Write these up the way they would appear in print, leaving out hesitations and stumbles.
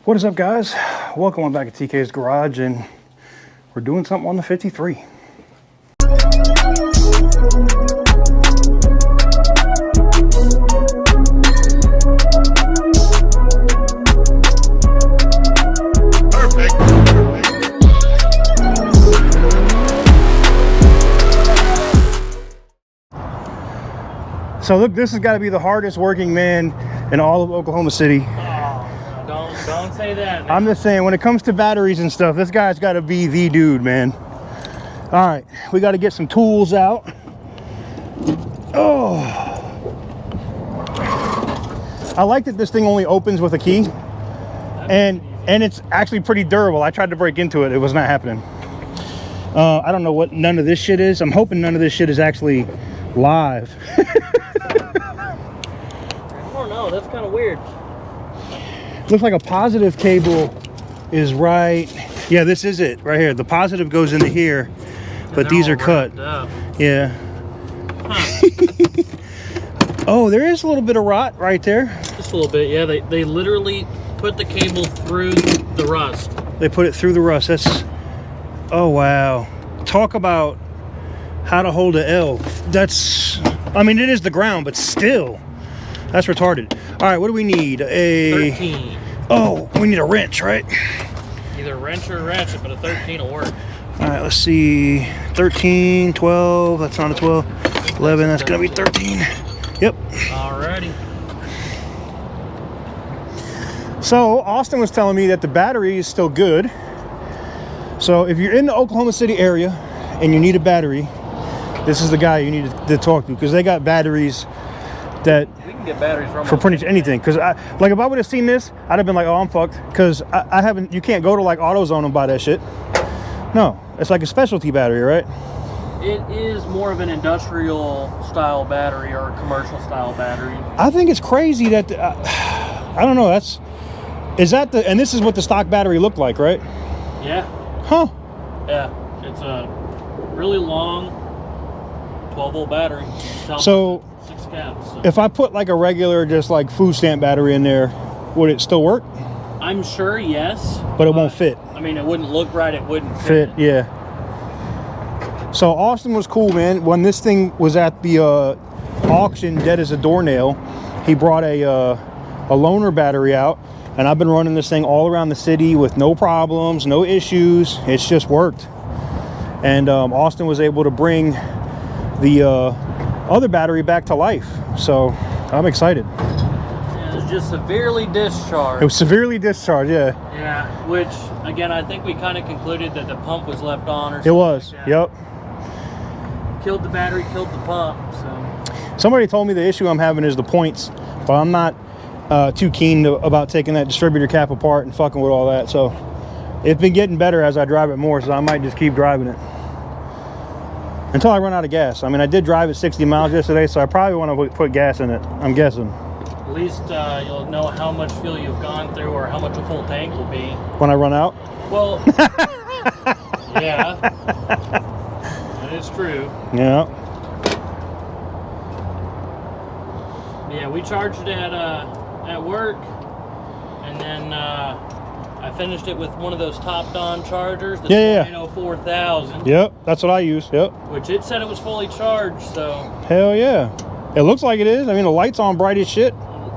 What is up, guys? Welcome back to TK's Garage, and we're doing something on the 53. So look, this has got to be the hardest working man in all of Oklahoma City. Don't say that, man. I'm just saying, when it comes to batteries and stuff, this guy's got to be the dude, man. All right, we got to get some tools out. Oh, I like that this thing only opens with a key, and it's actually pretty durable. I tried to break into it; it was not happening. I don't know what none of this shit is. I'm hoping none of this shit is actually live. I don't know. That's kind of weird. Looks like a positive cable is right. Yeah, this is it right here. The positive goes into here, but these are cut. Yeah. Huh. Oh, there is a little bit of rot right there. Just a little bit, yeah. They literally put the cable through the rust. They put it through the rust. That's, oh wow. Talk about how to hold a L. That's, I mean, it is the ground, but still, that's retarded. All right, what do we need? A 13. Oh, we need a wrench, right? Either wrench or ratchet, but a 13 will work. All right, let's see. 13, 12, that's not a 12. 11, that's gonna be 13. Yep. Alrighty. So Austin was telling me that the battery is still good. So if you're in the Oklahoma City area and you need a battery, this is the guy you need to talk to, because they got batteries that We can get batteries from for pretty much anything. Because like if I would have seen this, I'd have been like, oh, I'm fucked, because I haven't, you can't go to like AutoZone and buy that shit. No, it's like a specialty battery, right? It is more of an industrial style battery or a commercial style battery. I think it's crazy that I don't know, is that the, and this is what the stock battery looked like, right? Yeah. Huh. Yeah. It's a really long 12-volt battery. So 6 caps. So. if I put like a regular, just like food stamp battery in there, would it still work? I'm sure, yes. But it won't fit. I mean, it wouldn't look right. It wouldn't fit. Yeah. So Austin was cool, man. When this thing was at the auction, dead as a doornail, he brought a loaner battery out, and I've been running this thing all around the city with no problems, no issues. It's just worked. And Austin was able to bring the other battery back to life. So I'm excited. It was just severely discharged. It was severely discharged, yeah. Yeah, which, again, I think we kind of concluded that the pump was left on or something. It was, like that. yep. Killed the battery, killed the pump, so. Somebody told me the issue I'm having is the points, but I'm not too keen about taking that distributor cap apart and fucking with all that. So it's been getting better as I drive it more, so I might just keep driving it until I run out of gas. I mean, I did drive it 60 miles yesterday, so I probably want to put gas in it, I'm guessing. At least you'll know how much fuel you've gone through or how much a full tank will be. When I run out? Well, yeah, that is true. Yeah. Yeah, we charged it at work, and then I finished it with one of those Top Don chargers. The Yeah. 4000. Yep, that's what I use, yep. Which it said it was fully charged, so. Hell yeah. It looks like it is. I mean, the light's on bright as shit.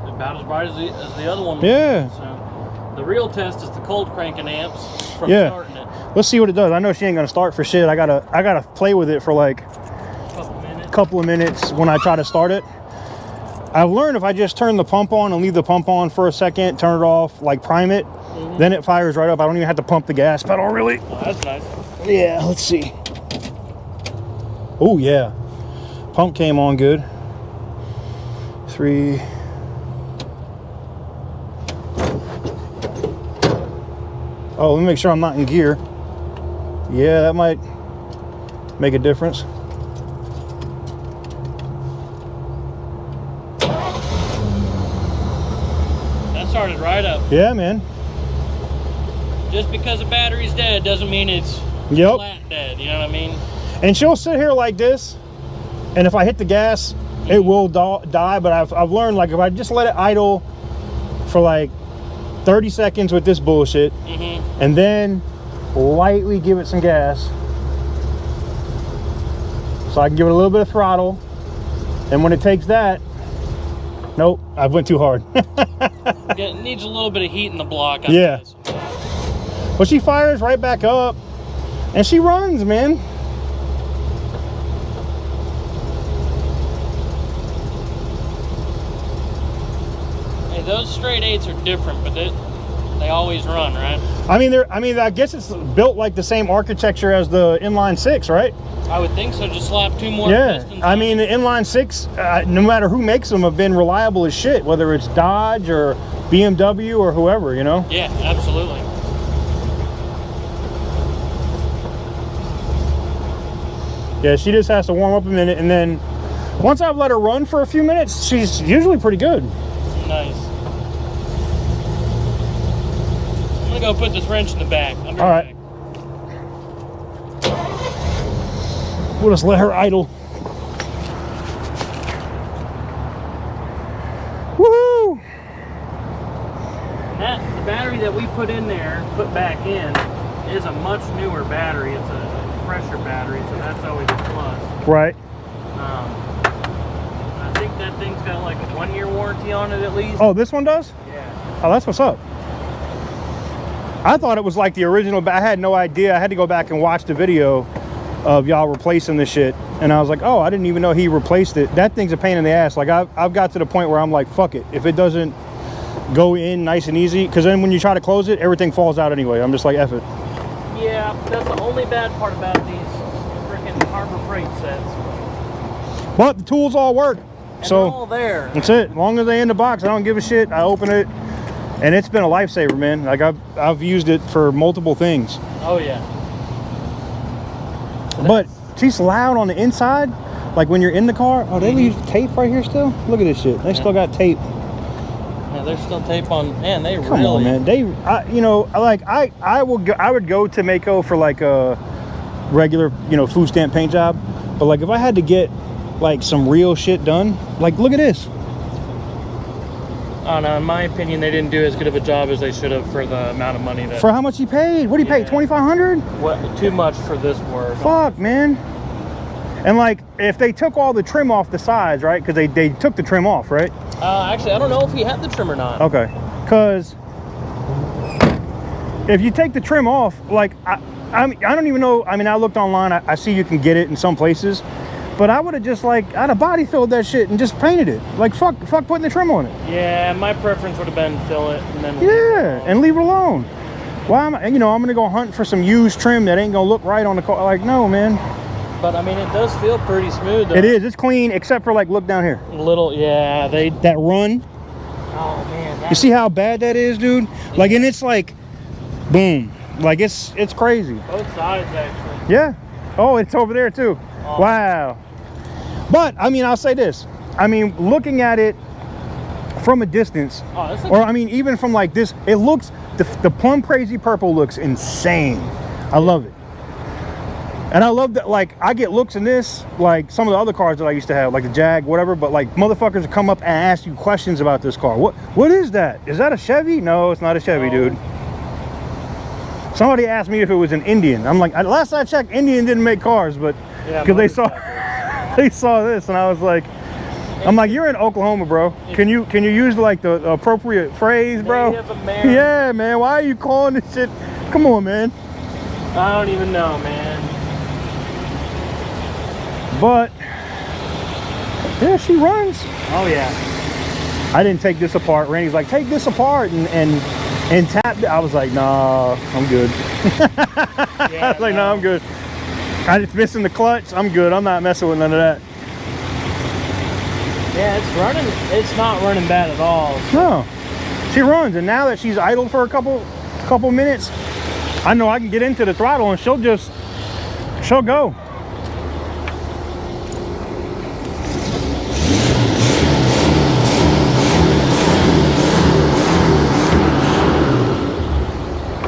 About as bright as the other one. Yeah. So the real test is the cold cranking amps from starting it. Let's see what it does. I know she ain't gonna start for shit. I gotta play with it for like a couple of minutes when I try to start it. I've learned if I just turn the pump on and leave the pump on for a second, turn it off, like prime it, then it fires right up. I don't even have to pump the gas pedal, really. Oh, that's nice. Yeah, let's see. Oh yeah, pump came on good. 3. Oh, let me make sure I'm not in gear. Yeah, that might make a difference. That started right up. Yeah, man. Just because the battery's dead doesn't mean it's flat dead, you know what I mean? And she'll sit here like this, and if I hit the gas, it will die. But I've learned, like, if I just let it idle for like 30 seconds with this bullshit, and then lightly give it some gas. So I can give it a little bit of throttle. And when it takes that, nope, I went too hard. It needs a little bit of heat in the block. Yeah. Well, she fires right back up, and she runs, man. Hey, those straight 8s are different, but they always run, right? I mean, I guess it's built like the same architecture as the inline 6, right? I would think so. Just slap 2 more pistons. I mean, the inline 6, no matter who makes them, have been reliable as shit, whether it's Dodge or BMW or whoever, you know? Yeah, absolutely. Yeah, she just has to warm up a minute, and then once I've let her run for a few minutes, she's usually pretty good. Nice. I'm gonna go put this wrench in the back. I'll be All right. back. We'll just let her idle. Woo! The battery that we put in there, put back in, is a much newer battery. It's a fresher battery, so that's always a plus. Right. I think that thing's got like a 1-year warranty on it at least. Oh, this one does? Yeah. Oh, that's what's up. I thought it was like the original, but I had no idea. I had to go back and watch the video of y'all replacing this shit, and I was like, oh, I didn't even know he replaced it. That thing's a pain in the ass. Like I've got to the point where I'm like, fuck it, if it doesn't go in nice and easy, because then when you try to close it, everything falls out anyway. I'm just like, F it. Yeah, that's the only bad part about these freaking Harbor Freight sets. But the tools all work, And so they're all there. that's it. As long as they in the box, I don't give a shit. I open it, and it's been a lifesaver, man. Like I've used it for multiple things. Oh yeah. But she's loud on the inside, like when you're in the car. Oh, they leave tape right here still? Look at this shit. They still got tape. Yeah, there's still tape on. Man, they Come on, man. I would go to Mako for like a regular, food stamp paint job. But like if I had to get like some real shit done, like look at this. Oh no, in my opinion, they didn't do as good of a job as they should have for the amount of money that. For how much he paid? What did he pay? $2,500? What? Too much for this work. Fuck, man. And like if they took all the trim off the sides, right? Because they took the trim off, right? Actually, I don't know if he had the trim or not. Okay, because if you take the trim off, like I don't even know. I mean, I looked online. I see you can get it in some places, but I would have just I'd have body filled that shit and just painted it. Like fuck putting the trim on it. Yeah, my preference would have been fill it and then. And leave it alone. Why am I? I'm gonna go hunt for some used trim that ain't gonna look right on the car. Like no, man. But I mean, it does feel pretty smooth though. It is. It's clean, except for look down here. Yeah, that run. Oh man. You see how bad that is, dude? Like, and it's like, boom. Like it's crazy. Both sides actually. Yeah. Oh, it's over there too. Oh. Wow. But I mean, I'll say this. I mean, looking at it from a distance, or I mean, even from like this, it looks the plum crazy purple looks insane. I love it. And I love that, like, I get looks in this, like some of the other cars that I used to have, like the Jag, whatever, but like motherfuckers come up and ask you questions about this car. What is that? Is that a Chevy? No, it's not a Chevy, dude. Somebody asked me if it was an Indian. I'm like, last I checked, Indian didn't make cars, but because they saw this, and I was like, I'm like, you're in Oklahoma, bro. Can you use like the appropriate phrase, bro? Yeah, man. Why are you calling this shit? Come on, man. I don't even know, man. But yeah, she runs. Oh yeah. I didn't take this apart. Randy's like, take this apart and tap it. I was like, nah, I'm good. Yeah, I was like, nah, I'm good. I just missing the clutch. I'm good. I'm not messing with none of that. Yeah, it's running. It's not running bad at all. No, she runs, and now that she's idled for a couple minutes, I know I can get into the throttle and she'll go.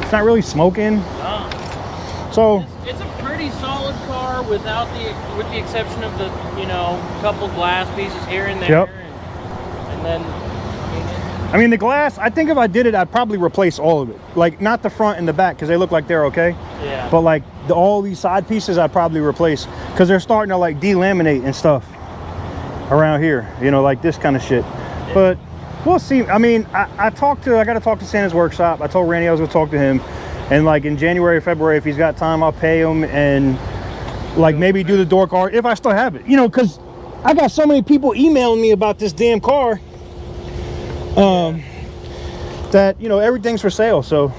It's not really smoking. So it's a pretty solid car with the exception of the couple glass pieces here and there. Yep. And then I mean, I mean, the glass, I think if I did it, I'd probably replace all of it. Like, not the front and the back, because they look like they're okay. Yeah. But, like, all these side pieces, I'd probably replace. Because they're starting to, like, delaminate and stuff around here. You know, like this kind of shit. Yeah. But we'll see. I mean, I got to talk to Santa's workshop. I told Randy I was going to talk to him. And, like, in January or February, if he's got time, I'll pay him and, like, maybe do the door card if I still have it. You know, because I got so many people emailing me about this damn car. That, you know, everything's for sale. So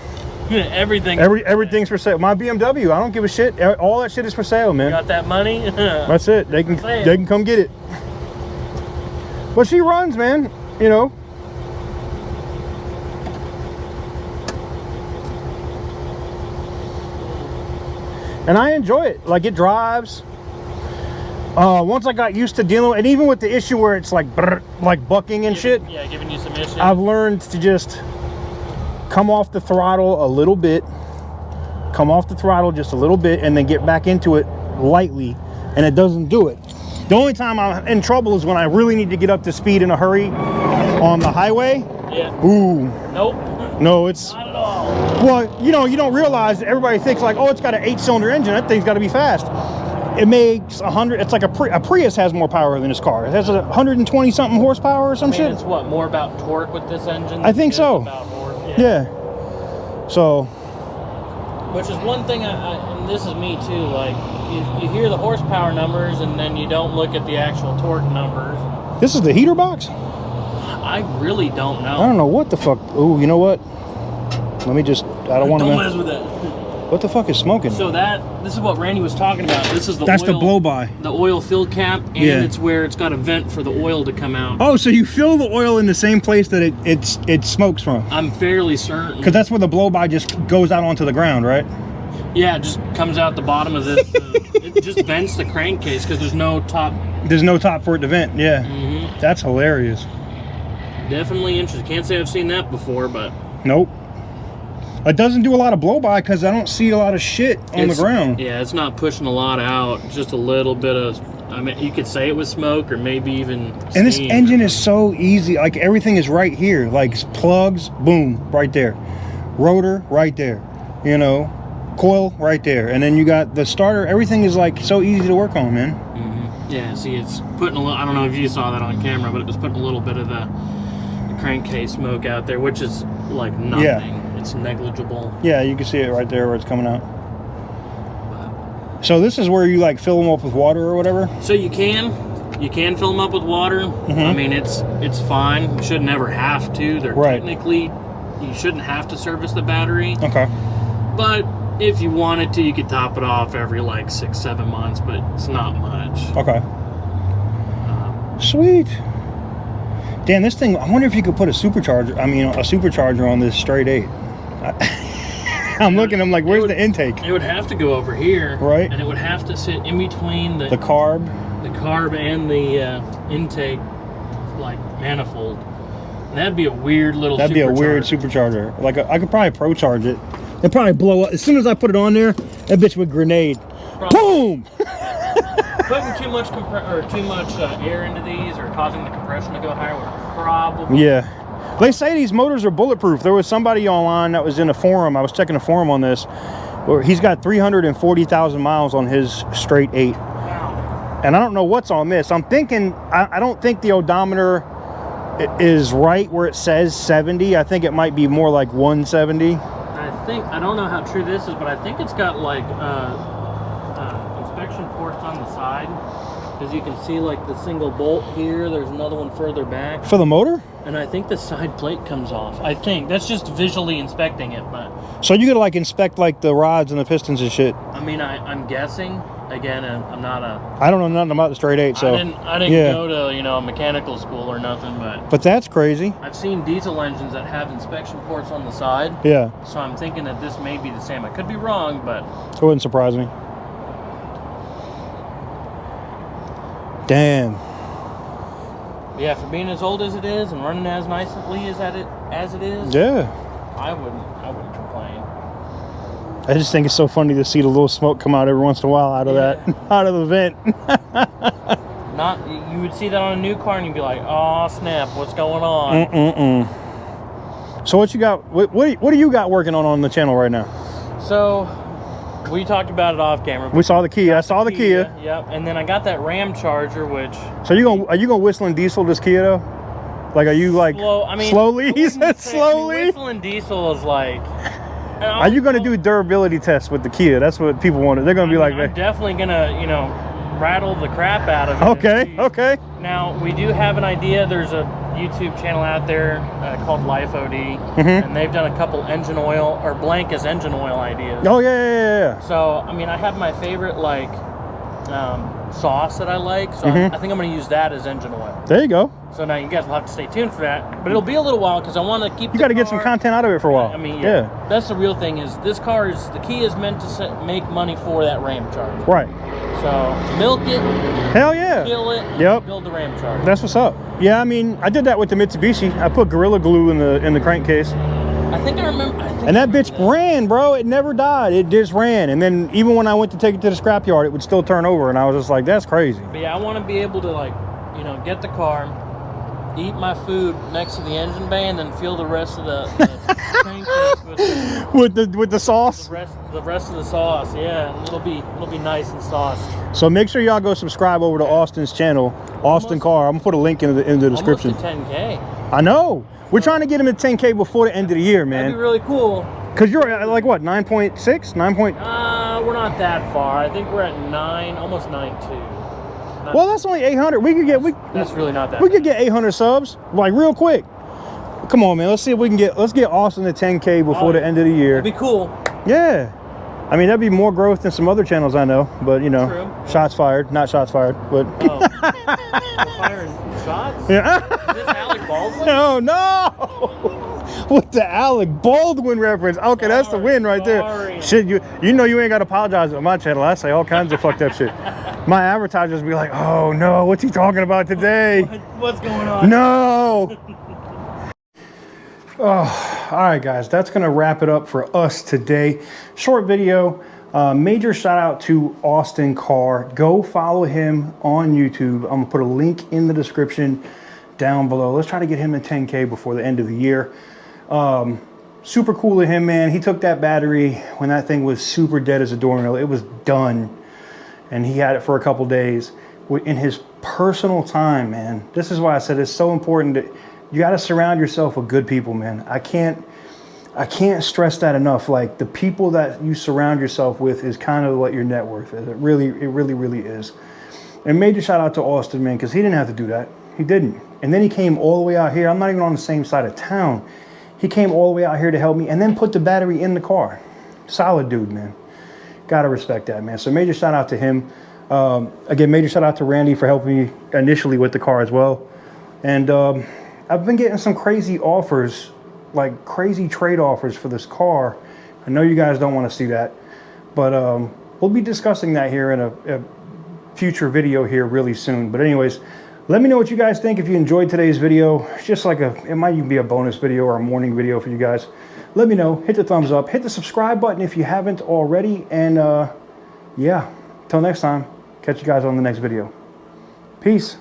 everything's for sale. My BMW, I don't give a shit. All that shit is for sale, man. Got that money? That's it. They can come get it. But she runs, man, you know. And I enjoy it. Like, it drives. Once I got used to dealing with, and even with the issue where it's like brr, like bucking and shit. Yeah, giving you some issues. I've learned to just come off the throttle a little bit, come off the throttle just a little bit, and then get back into it lightly, and it doesn't do it. The only time I'm in trouble is when I really need to get up to speed in a hurry on the highway. Yeah. Ooh. Nope. No, it's not at all. Well, you know, you don't realize that everybody thinks like, oh, it's got an 8-cylinder engine. That thing's got to be fast. It makes 100. It's like a Prius has more power than this car. It has 120 something horsepower or some shit. It's what, more about torque with this engine? I think so. About horse? Yeah. So. Which is one thing, and this is me too. Like, you hear the horsepower numbers, and then you don't look at the actual torque numbers. This is the heater box? I really don't know. I don't know what the fuck. Ooh, you know what? Let me just. I don't want to. Don't mess with that. What the fuck is smoking? So this is what Randy was talking about. This is That's the blow-by. The oil fill cap, and it's where it's got a vent for the oil to come out. Oh, so you fill the oil in the same place that it smokes from? I'm fairly certain. Because that's where the blow-by just goes out onto the ground, right? Yeah, it just comes out the bottom of this. It just vents the crankcase because there's no top. There's no top for it to vent, yeah. Mm-hmm. That's hilarious. Definitely interesting. Can't say I've seen that before, but... Nope. It doesn't do a lot of blow-by because I don't see a lot of shit on the ground. Yeah, it's not pushing a lot out. Just a little bit of... I mean, you could say it was smoke or maybe even steam. And this engine is so easy. Like, everything is right here. Like, plugs, boom, right there. Rotor, right there. You know, coil, right there. And then you got the starter. Everything is, like, so easy to work on, man. Mm-hmm. Yeah, see, it's putting a little... I don't know if you saw that on camera, but it was putting a little bit of the crankcase smoke out there, which is, like, nothing. Yeah. It's negligible. Yeah, you can see it right there where it's coming out. So this is where you like fill them up with water or whatever? So you can fill them up with water. Mm-hmm. I mean, it's fine. You should never have to. They're technically, you shouldn't have to service the battery. Okay. But if you wanted to, you could top it off every like 6-7 months, but it's not much. Okay. Sweet. Damn, this thing, I wonder if you could put a supercharger on this straight 8. I'm looking, I'm like, where's the intake? It would have to go over here. Right. And it would have to sit in between the carb. The carb and the intake, like, manifold. And that'd be a weird little That'd be a weird supercharger. Like, I could probably pro charge it. It'd probably blow up. As soon as I put it on there, that bitch would grenade. Probably. Boom! Putting too much air into these or causing the compression to go higher would probably... Yeah. They say these motors are bulletproof. There was somebody online that was in a forum. I was checking a forum on this. Where he's got 340,000 miles on his straight 8. Wow. And I don't know what's on this. I'm thinking, I don't think the odometer is right where it says 70. I think it might be more like 170. I don't know how true this is, but I think it's got like inspection ports on the side. Because you can see like the single bolt here. There's another one further back. For the motor? And I think the side plate comes off. I think. That's just visually inspecting it, but... So you gotta like inspect like the rods and the pistons and shit. I mean, I'm guessing. Again, I'm not a... I don't know nothing about the straight 8, so... I didn't go to, a mechanical school or nothing, but... But that's crazy. I've seen diesel engines that have inspection ports on the side. Yeah. So I'm thinking that this may be the same. I could be wrong, but... It wouldn't surprise me. Damn. Yeah, for being as old as it is and running as nicely as it is. Yeah. I wouldn't complain. I just think it's so funny to see the little smoke come out every once in a while out of out of the vent. You would see that on a new car and you'd be like, oh snap, what's going on? So what you got? What do you got working on the channel right now? So we talked about it off camera. We saw the Kia. I saw the Kia. Yep. And then I got that Ram Charger, which. So are you gonna whistle and diesel this Kia though? Like, are you like slowly? He said slowly. Whistle and diesel is like. Are you gonna do durability tests with the Kia? That's what people want. They're gonna be like. I'm definitely gonna, you know, rattle the crap out of it. Okay. Okay. Now we do have an idea. There's a YouTube channel out there called Life OD, and they've done a couple engine oil or blank as engine oil ideas. Oh yeah. So I mean, I have my favorite like sauce that I like. So I think I'm going to use that as engine oil. There you go. So now you guys will have to stay tuned for that, but it'll be a little while because I want to keep. You got to get some content out of it for a while. I mean, yeah. That's the real thing. Is this car is the key is meant to make money for that Ram Charger. Right. So milk it. Hell yeah. Kill it. Yep. Build the Ram Charger. That's what's up. Yeah, I mean, I did that with the Mitsubishi. I put Gorilla Glue in the crankcase. I think I remember. And that bitch ran, bro. It never died. It just ran. And then even when I went to take it to the scrapyard, it would still turn over. And I was just like, that's crazy. But yeah, I want to be able to, like, you know, get the car, eat my food next to the engine bay, and then feel the rest of the crankcase with the sauce. The rest of the sauce, yeah. And it'll be nice and sauced. So make sure y'all go subscribe over to Austin's channel, Austin Car. I'm gonna put a link in the description. Almost to 10K. I know. We're trying to get him at 10K before the end of the year, man. That'd be really cool. Cause you're at like what, 9.6, 9. We're not that far. I think we're at 9, almost 9.2. Well, that's only 800. That's really not that. We could get 800 subs like real quick. Come on, man. Let's see if we can get. Let's get Austin to 10K before the end of the year. That'd be cool. Yeah. I mean, that'd be more growth than some other channels I know, but you know, True. Shots fired, not shots fired, but. Oh. We're firing shots? Yeah. Is this Alec Baldwin? Oh no! With the Alec Baldwin reference. Okay, that's the win right there. Shit, you know you ain't got to apologize on my channel. I say all kinds of fucked up shit. My advertisers be like, oh no, what's he talking about today? What's going on? No! Oh, all right, guys, that's gonna wrap it up for us today. Short video. Major shout out to Austin Car. Go follow him on YouTube. I'm gonna put a link in the description down below. Let's try to get him to 10K before the end of the year. Super cool of him, man. He took that battery when that thing was super dead as a doornail. It was done, and he had it for a couple days in his personal time, man. This is why I said it's so important that you got to surround yourself with good people, man. I can't stress that enough. Like, the people that you surround yourself with is kind of what your net worth is. It really is. And major shout out to Austin, man, because he didn't have to do that. He didn't. And then he came all the way out here. I'm not even on the same side of town. He came all the way out here to help me and then put the battery in the car. Solid dude, man. Gotta respect that, man. So major shout out to him. Again, major shout out to Randy for helping me initially with the car as well. And I've been getting some crazy offers, like crazy trade offers for this car. I know you guys don't want to see that, but we'll be discussing that here in a future video here really soon. But anyways, let me know what you guys think. If you enjoyed today's video, it's just like it might even be a bonus video or a morning video for you guys. Let me know. Hit the thumbs up. Hit the subscribe button if you haven't already. And yeah, till next time, catch you guys on the next video. Peace.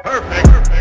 Perfect.